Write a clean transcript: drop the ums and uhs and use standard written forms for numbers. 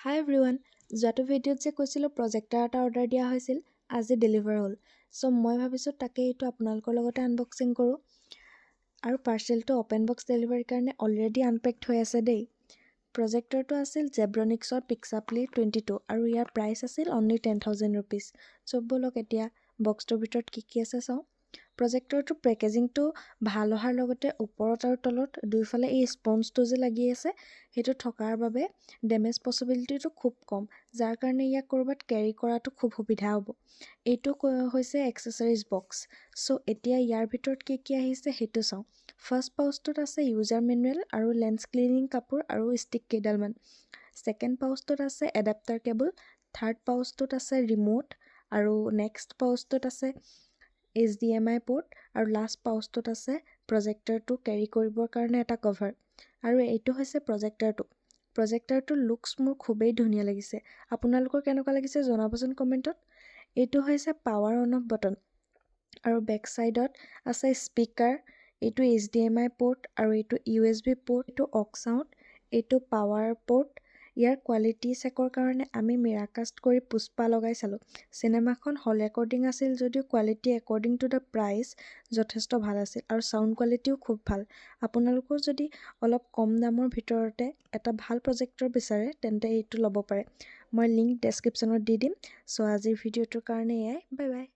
হাই everyone, যোৱাটো ভিডিঅ'ত যে কৈছিলোঁ প্ৰজেক্টাৰ এটা অৰ্ডাৰ দিয়া হৈছিল, আজি ডেলিভাৰ হ'ল। চ' মই ভাবিছোঁ তাকে এইটো আপোনালোকৰ লগতে আনবক্সিং কৰোঁ। আৰু পাৰ্চেলটো অ'পেন বক্স ডেলিভাৰীৰ কাৰণে অলৰেডি আনপেক্ড হৈ আছে দেই। প্ৰজেক্টৰটো আছিল জেব্ৰনিক্সৰ পিক্সাপ্লি 22 আৰু ইয়াৰ প্ৰাইচ আছিল অনলি 10,000 ৰুপিজ। চ' ব'লক এতিয়া বক্সটোৰ ভিতৰত কি আছে চাওঁ। প্ৰজেক্টৰটোৰ পেকেজিংটো ভাল অহাৰ লগতে ওপৰত আৰু তলত দুইফালে এই স্পঞ্জটো যে লাগি আছে সেইটো থকাৰ বাবে ডেমেজ পচিবিলিটিটো খুব কম, যাৰ কাৰণে ইয়াক ক'ৰবাত কেৰি কৰাটো খুব সুবিধা হ'ব। এইটো হৈছে এক্সেছৰিজ বক্স। চ' এতিয়া ইয়াৰ ভিতৰত কি আহিছে সেইটো চাওঁ। ফাৰ্ষ্ট পাউচটোত আছে ইউজাৰ মেনুৱেল আৰু লেন্স ক্লিনিং কাপোৰ আৰু ষ্টিক কেইডালমান। ছেকেণ্ড পাউচটোত আছে এডাপ্টাৰ কেবল। থাৰ্ড পাউচটোত আছে ৰিম'ট আৰু নেক্সট পাউচটোত আছে HDMI পোৰ্ট আৰু লাষ্ট পাউচটোত আছে প্ৰজেক্টৰটো কেৰি কৰিবৰ কাৰণে এটা কভাৰ। আৰু এইটো হৈছে প্ৰজেক্টৰটোৰ লুকছ মোৰ খুবেই ধুনীয়া লাগিছে। আপোনালোকৰ কেনেকুৱা লাগিছে জনাবচোন কমেণ্টত। এইটো হৈছে পাৱাৰ অন অফ বটন আৰু বেক চাইডত আছে স্পীকাৰ। এইটো HDMI পোৰ্ট আৰু এইটো USB পোৰ্ট, এইটো অক্স আউট, এইটো পাৱাৰ পোৰ্ট। ইয়াৰ কোৱালিটি চেকৰ কাৰণে আমি মিৰাকাষ্ট কৰি পুষ্পা লগাই চালোঁ। চিনেমাখন হল ৰেকৰ্ডিং আছিল যদিও quality according to the price যথেষ্ট ভাল আছিল আৰু চাউণ্ড কোৱালিটিও খুব ভাল। আপোনালোকেও যদি অলপ কম দামৰ ভিতৰতে এটা ভাল প্ৰজেক্টৰ বিচাৰে তেন্তে এইটো ল'ব পাৰে। মই লিংক ডেছক্ৰিপশ্যনত দি দিম। চ' আজিৰ ভিডিঅ'টোৰ কাৰণে এয়াই, বাই বাই।